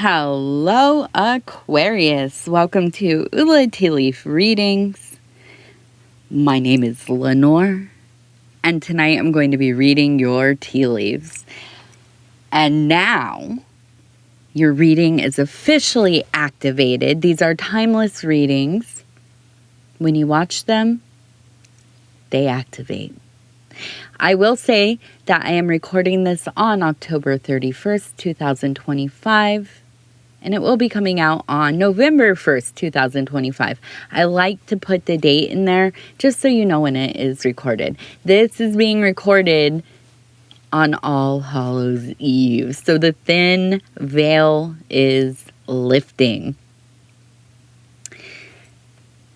Hello, Aquarius. Welcome to Ula Tea Leaf Readings. My name is Lenor, and tonight I'm going to be reading your tea leaves. And now, your reading is officially activated. These are timeless readings. When you watch them, they activate. I will say that I am recording this on October 31st, 2025, and it will be coming out on November 1st, 2025. I like to put the date in there just so you know when it is recorded. This is being recorded on All Hallows Eve, so the thin veil is lifting.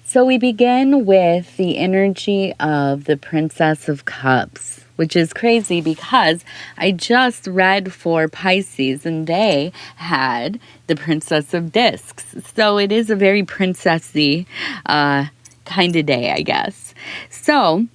So we begin with the energy of the Princess of Cups, which is crazy because I just read for Pisces and they had the Princess of Discs. So it is a very princessy kind of day, I guess. So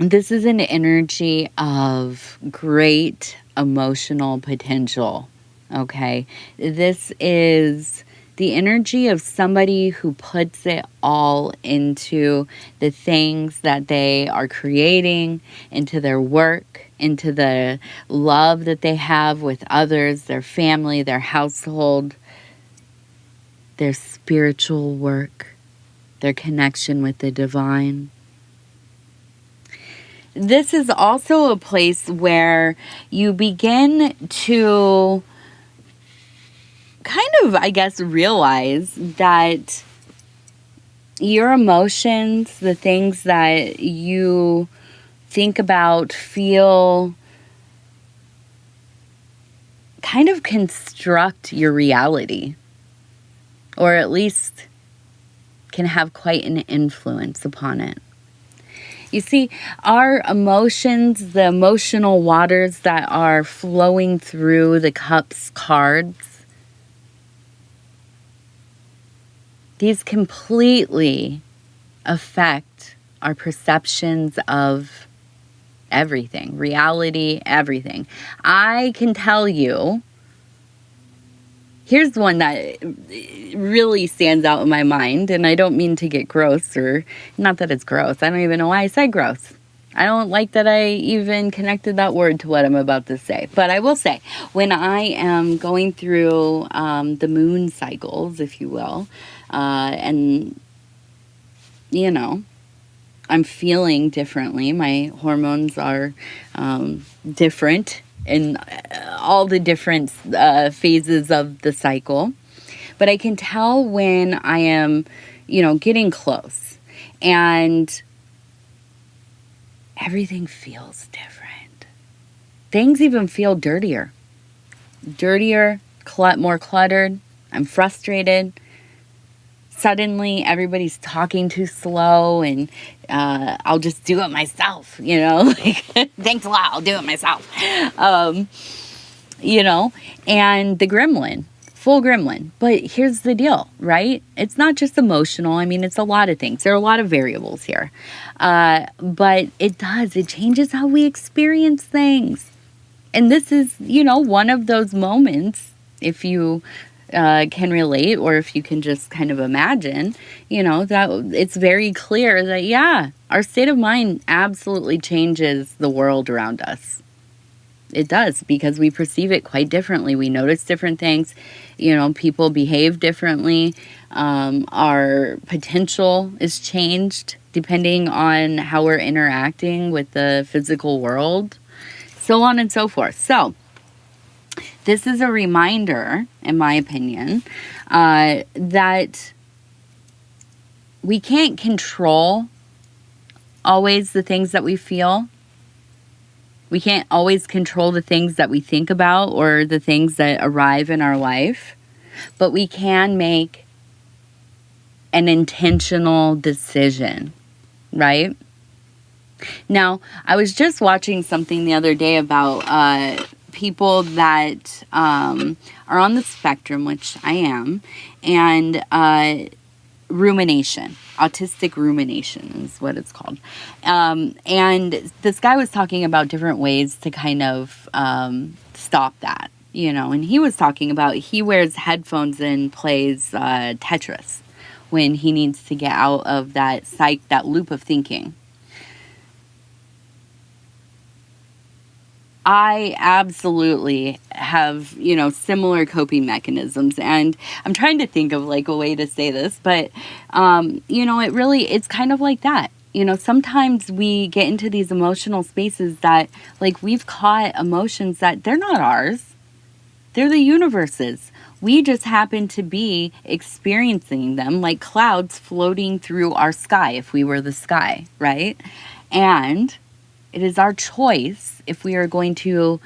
this is an energy of great emotional potential, okay? This is the energy of somebody who puts it all into the things that they are creating, into their work, into the love that they have with others, their family, their household, their spiritual work, their connection with the divine. This is also a place where you begin to kind of, I guess, realize that your emotions, the things that you think about, feel, kind of construct your reality, or at least can have quite an influence upon it. You see, our emotions, the emotional waters that are flowing through the Cups cards, these completely affect our perceptions of everything, reality, everything. I can tell you, here's one that really stands out in my mind, and I don't mean to get gross, or not that it's gross. I don't even know why I said gross. I don't like that I even connected that word to what I'm about to say. But I will say, when I am going through the moon cycles, if you will, and, you know, I'm feeling differently. My hormones are different in all the different phases of the cycle. But I can tell when I am, getting close. And everything feels different. Things even feel dirtier. More cluttered. I'm frustrated. Suddenly, everybody's talking too slow, and I'll just do it myself, thanks a lot, I'll do it myself. And the gremlin, full gremlin. But here's the deal, right? It's not just emotional. I mean, it's a lot of things. There are a lot of variables here. But it changes how we experience things. And this is, one of those moments, if you can relate, or if you can just kind of imagine, that it's very clear that, yeah, our state of mind absolutely changes the world around us. It does, because we perceive it quite differently. We notice different things. People behave differently. Our potential is changed depending on how we're interacting with the physical world, so on and so forth. So this is a reminder, in my opinion, that we can't control always the things that we feel. We can't always control the things that we think about or the things that arrive in our life, but we can make an intentional decision, right? Now, I was just watching something the other day about people that are on the spectrum, which I am, and rumination. Autistic rumination is what it's called. And this guy was talking about different ways to kind of stop that. And he was talking about he wears headphones and plays Tetris when he needs to get out of that loop of thinking. I absolutely have, similar coping mechanisms. And I'm trying to think of like a way to say this, but, it's kind of like that. Sometimes we get into these emotional spaces that like we've caught emotions that they're not ours. They're the universe's. We just happen to be experiencing them like clouds floating through our sky if we were the sky, right? And it is our choice if we are going to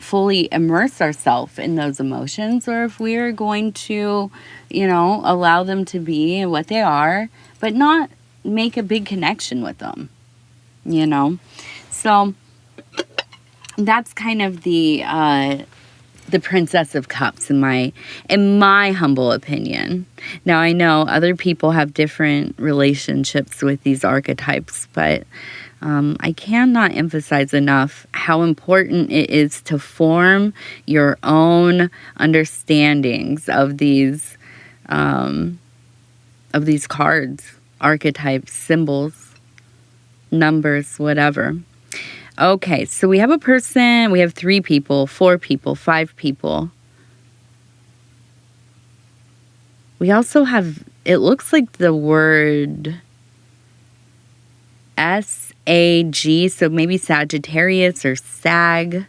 fully immerse ourselves in those emotions or if we are going to, allow them to be what they are, but not make a big connection with them, So that's kind of the Princess of Cups in my humble opinion. Now, I know other people have different relationships with these archetypes, but I cannot emphasize enough how important it is to form your own understandings of these cards, archetypes, symbols, numbers, whatever. Okay, so we have a person, we have 3 people, 4 people, 5 people. We also have, it looks like the word SAG, so maybe Sagittarius or SAG.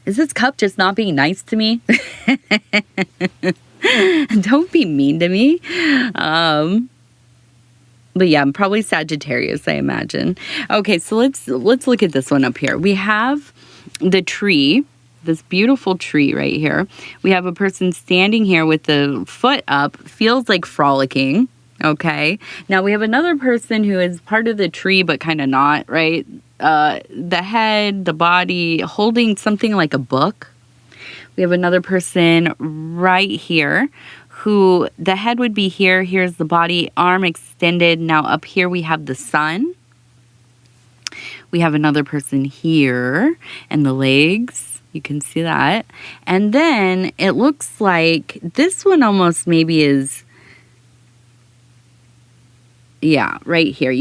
Is this cup just not being nice to me? Don't be mean to me. But yeah, I'm probably Sagittarius, I imagine. Okay, so let's look at this one up here. We have the tree, this beautiful tree right here. We have a person standing here with the foot up, feels like frolicking. Okay, now we have another person who is part of the tree, but kind of not, right? The head, the body, holding something like a book. We have another person right here who the head would be here. Here's the body, arm extended. Now up here we have the sun. We have another person here and the legs. You can see that. And then it looks like this one almost maybe is, yeah, right here.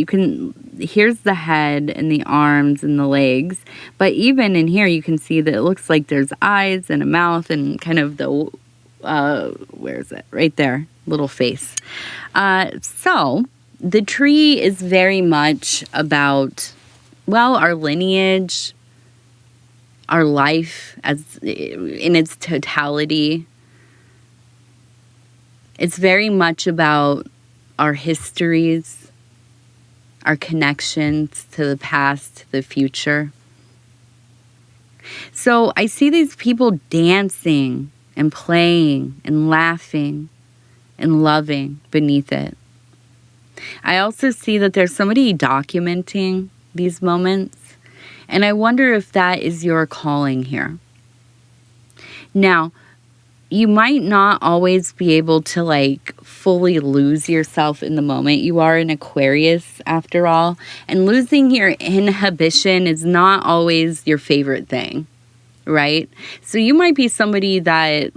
Here's the head and the arms and the legs. But even in here you can see that it looks like there's eyes and a mouth and kind of the where is it? Right there, little face. So the tree is very much about, our lineage, our life as in its totality. It's very much about our histories, our connections to the past, to the future. So I see these people dancing and playing and laughing and loving beneath it. I also see that there's somebody documenting these moments, and I wonder if that is your calling here. Now, you might not always be able to fully lose yourself in the moment. You are an Aquarius after all, and losing your inhibition is not always your favorite thing. Right? So you might be somebody that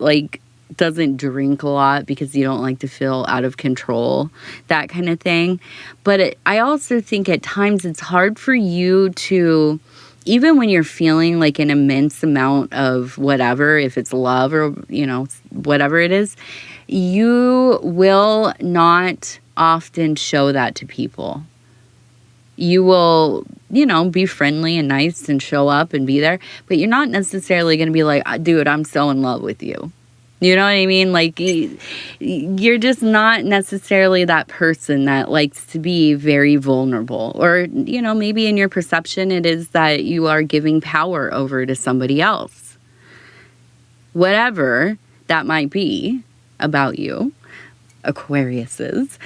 doesn't drink a lot because you don't like to feel out of control, that kind of thing. But I also think at times it's hard for you to, even when you're feeling like an immense amount of whatever, if it's love or, whatever it is, you will not often show that to people. You will, be friendly and nice and show up and be there, but you're not necessarily going to be like, dude, I'm so in love with you. You know what I mean? You're just not necessarily that person that likes to be very vulnerable. Or, maybe in your perception, it is that you are giving power over to somebody else. Whatever that might be about you, Aquariuses.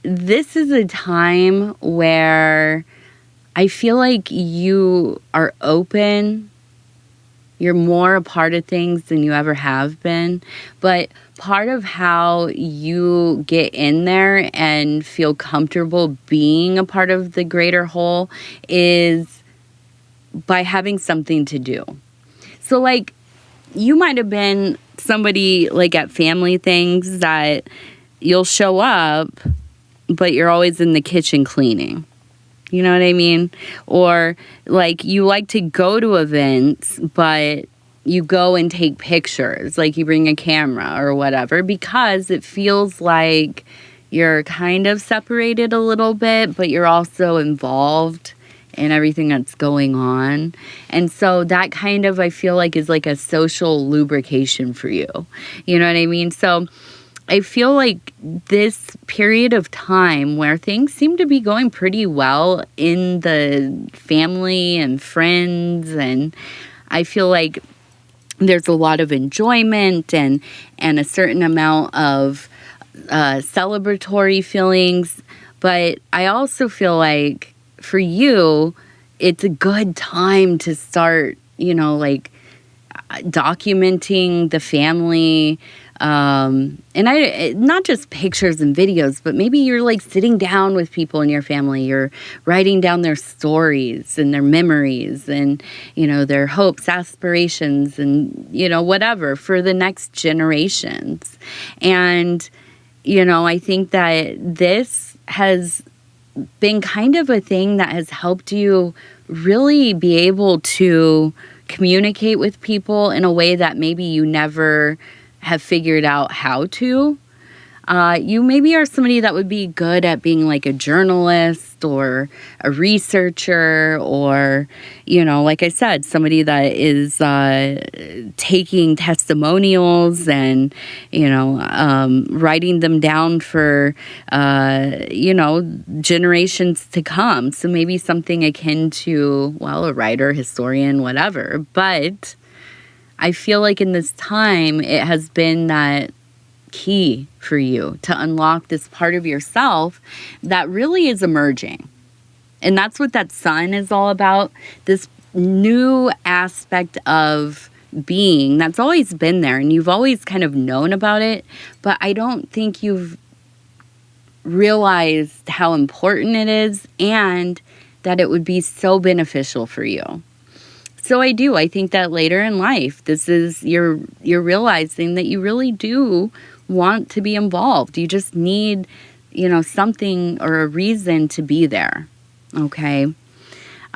This is a time where I feel like you are open. You're more a part of things than you ever have been. But part of how you get in there and feel comfortable being a part of the greater whole is by having something to do. So like you might have been somebody like at family things that you'll show up, but you're always in the kitchen cleaning. You know what I mean? Or like you like to go to events, but you go and take pictures, like you bring a camera or whatever, because it feels like you're kind of separated a little bit, but you're also involved in everything that's going on. And so that kind of, I feel like, is like a social lubrication for you. You know what I mean? So I feel like this period of time where things seem to be going pretty well in the family and friends, and I feel like there's a lot of enjoyment and a certain amount of celebratory feelings. But I also feel like for you, it's a good time to start, you know, like documenting the family. And not just pictures and videos, but maybe you're like sitting down with people in your family. You're writing down their stories and their memories and, you know, their hopes, aspirations, and, you know, whatever for the next generations. And, you know, I think that this has been kind of a thing that has helped you really be able to communicate with people in a way that maybe you never have figured out how to. You maybe are somebody that would be good at being like a journalist or a researcher, or, you know, like I said, somebody that is taking testimonials and, you know, writing them down for, you know, generations to come. So maybe something akin to, well, a writer, historian, whatever. But I feel like in this time, it has been that key for you to unlock this part of yourself that really is emerging. And that's what that sun is all about. This new aspect of being that's always been there, and you've always kind of known about it, but I don't think you've realized how important it is and that it would be so beneficial for you. So I think that later in life, this is you're realizing that you really do want to be involved. You just need, you know, something or a reason to be there. Okay.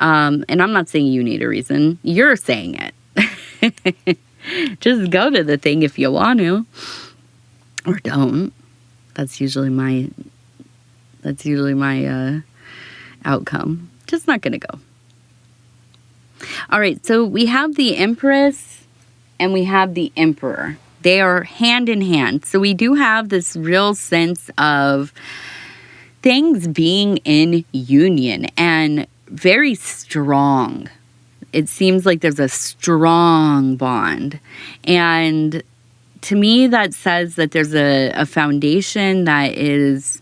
And I'm not saying you need a reason. You're saying it. Just go to the thing if you want to, or don't. That's usually my outcome. Just not gonna go. All right, so we have the Empress and we have the Emperor. They are hand in hand. So we do have this real sense of things being in union and very strong. It seems like there's a strong bond. And to me, that says that there's a foundation that is,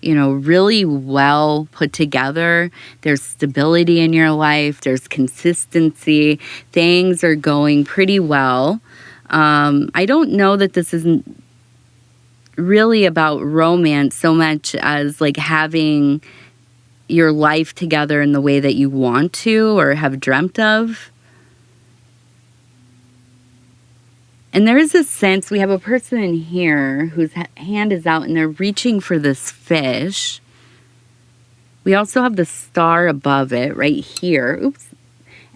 you know, really well put together. There's stability in your life. There's consistency. Things are going pretty well. I don't know that this isn't really about romance so much as like having your life together in the way that you want to or have dreamt of. And there is a sense, we have a person in here whose hand is out and they're reaching for this fish. We also have the star above it right here. Oops.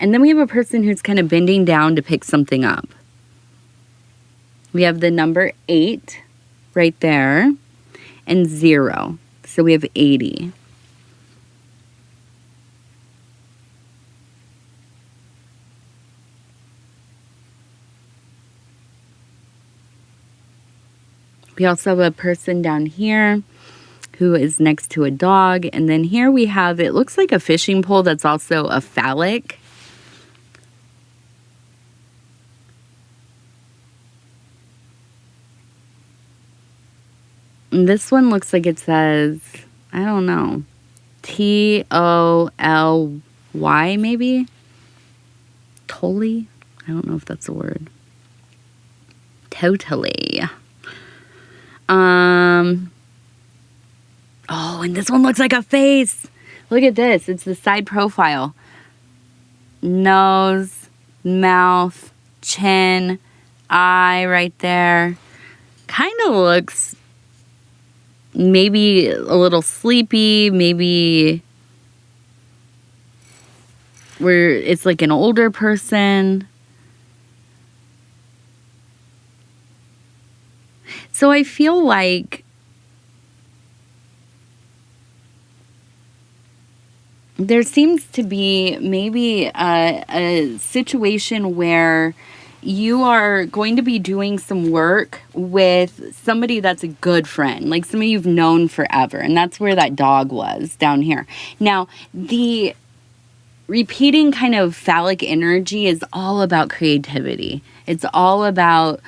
And then we have a person who's kind of bending down to pick something up. We have the number 8 right there and 0. So we have 80. We also have a person down here who is next to a dog. And then here we have, it looks like a fishing pole that's also a phallic. And this one looks like it says, I don't know, T-O-L-Y maybe? Totally? I don't know if that's a word. Totally. Oh, and this one looks like a face. Look at this. It's the side profile. nose, mouth, chin, eye right there. Kind of looks maybe a little sleepy, maybe where it's like an older person. So I feel like there seems to be maybe a situation where you are going to be doing some work with somebody that's a good friend, like somebody you've known forever. And that's where that dog was down here. Now, the repeating kind of phallic energy is all about creativity. It's all about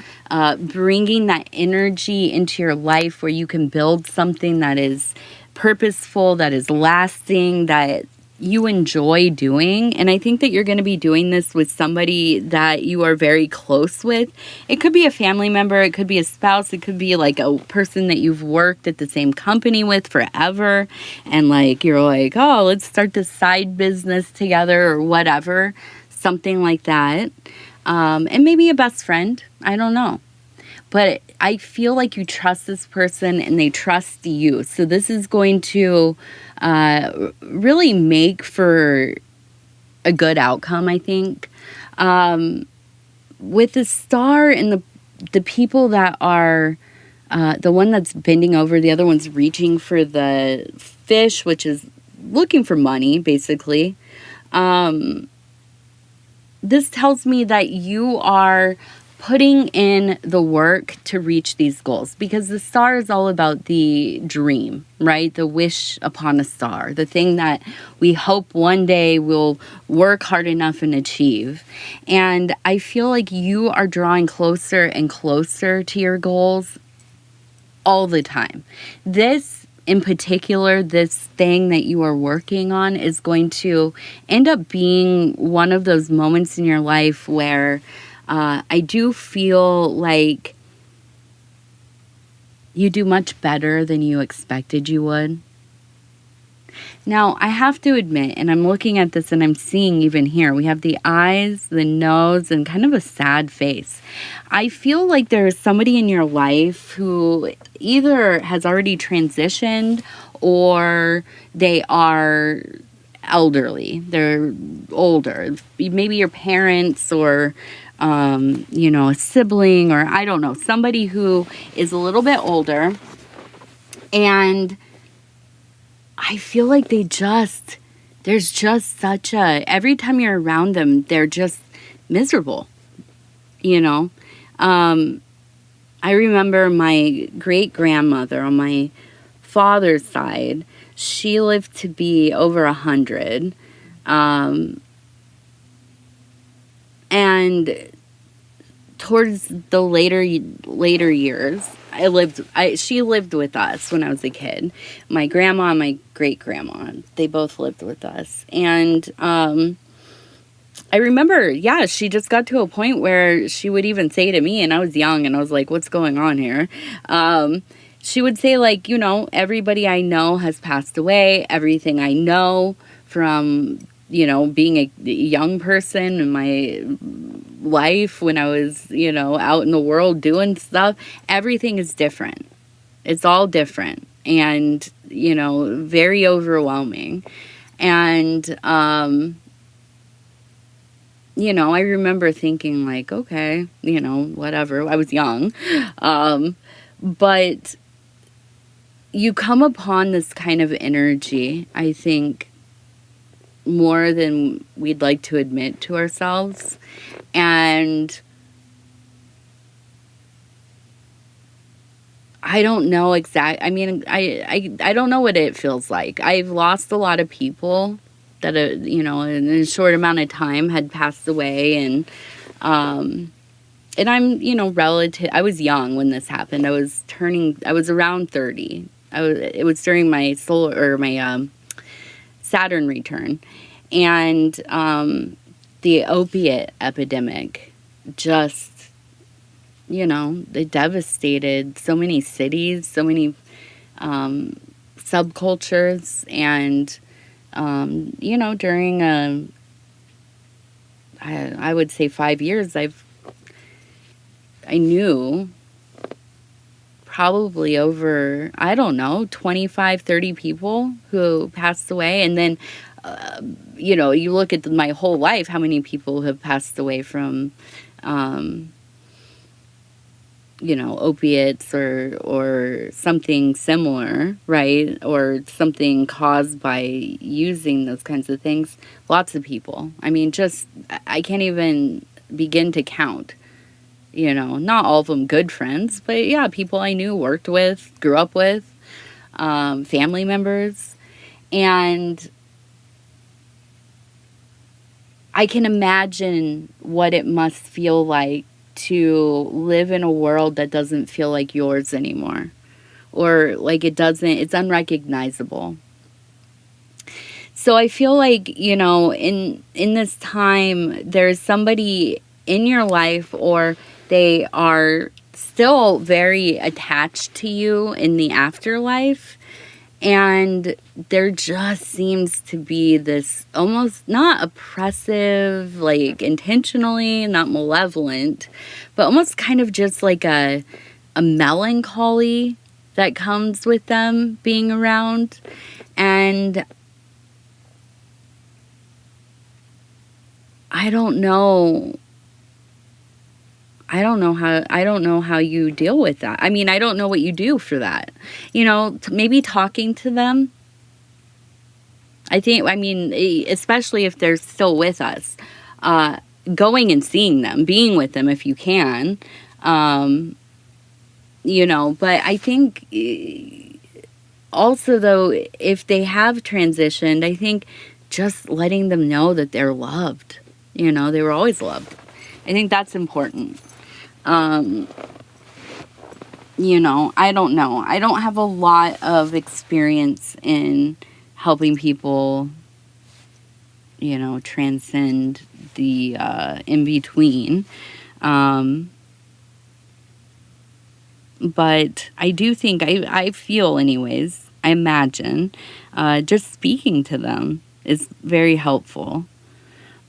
bringing that energy into your life where you can build something that is purposeful, that is lasting, that you enjoy doing. And I think that you're going to be doing this with somebody that you are very close with. It could be a family member, it could be a spouse, it could be like a person that you've worked at the same company with forever, and like you're like, oh, let's start this side business together or whatever, something like that. And maybe a best friend, I don't know. But I feel like you trust this person and they trust you. So this is going to really make for a good outcome, I think. With the star and the people that are, the one that's bending over, the other one's reaching for the fish, which is looking for money, basically. This tells me that you are putting in the work to reach these goals, because the star is all about the dream, right? The wish upon a star, the thing that we hope one day we'll work hard enough and achieve. And I feel like you are drawing closer and closer to your goals all the time. This in particular, this thing that you are working on is going to end up being one of those moments in your life where I do feel like you do much better than you expected you would. Now, I have to admit, and I'm looking at this and I'm seeing even here, we have the eyes, the nose, and kind of a sad face. I feel like there's somebody in your life who either has already transitioned or they are elderly. They're older. Maybe your parents or a sibling, or I don't know, somebody who is a little bit older, and I feel like there's just such every time you're around them, they're just miserable, I remember my great-grandmother on my father's side, she lived to be over 100, and towards the later years, she lived with us when I was a kid. My grandma and my great-grandma, they both lived with us. And I remember, she just got to a point where she would even say to me, and I was young, and I was like, what's going on here? She would say, like, everybody I know has passed away. Everything I know from being a young person in my life when I was, out in the world doing stuff, everything is different. It's all different and, very overwhelming. And, I remember thinking like, okay, whatever. I was young. But you come upon this kind of energy, I think, more than we'd like to admit to ourselves. And I don't know I don't know what it feels like. I've lost a lot of people that in a short amount of time had passed away, and I'm relative. I was young when this happened. I was around 30. It was during my my Saturn return, and the opiate epidemic just, it devastated so many cities, so many subcultures, and during I would say 5 years, I knew probably over, I don't know, 25, 30 people who passed away. And then, you know, you look at my whole life, how many people have passed away from, you know, opiates or something similar, right? Or something caused by using those kinds of things. Lots of people. I mean, just, I can't even begin to count. You know, not all of them good friends, but yeah, people I knew, worked with, grew up with, family members. And I can imagine what it must feel like to live in a world that doesn't feel like yours anymore. Or like it's unrecognizable. So I feel like, you know, in this time, there's somebody in your life, or they are still very attached to you in the afterlife. And there just seems to be this almost not oppressive, like intentionally, not malevolent, but almost kind of just like a melancholy that comes with them being around. And I don't know how you deal with that. I mean, I don't know what you do for that. You know, maybe talking to them. I mean, especially if they're still with us, going and seeing them, being with them if you can, you know, but I think also though, if they have transitioned, I think just letting them know that they're loved, you know, they were always loved. I think that's important. You know, I don't know. I don't have a lot of experience in helping people, you know, transcend the in-between. But I do think, I feel anyways, I imagine, just speaking to them is very helpful.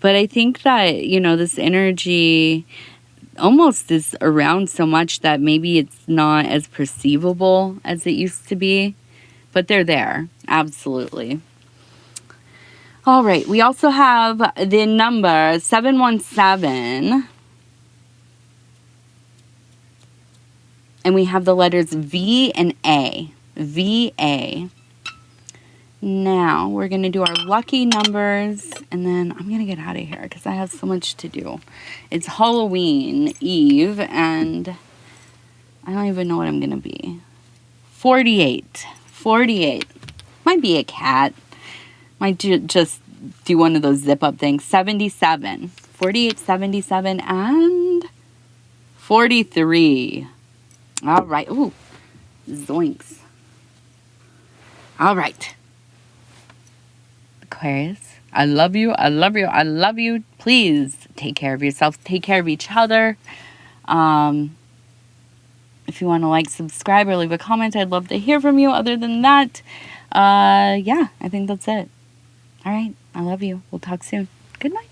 But I think that, you know, this energy almost is around so much that maybe it's not as perceivable as it used to be. But they're there. Absolutely. All right. We also have the number 717. And we have the letters V and A. V-A. Now, we're going to do our lucky numbers, and then I'm going to get out of here because I have so much to do. It's Halloween Eve, and I don't even know what I'm going to be. 48. 48. Might be a cat. Might just do one of those zip-up things. 77. 48, 77, and 43. All right. Ooh, zoinks. All right. Aquarius, I love you. I love you. I love you. Please take care of yourself. Take care of each other. If you want to like, subscribe, or leave a comment, I'd love to hear from you. Other than that, yeah, I think that's it. All right. I love you. We'll talk soon. Good night.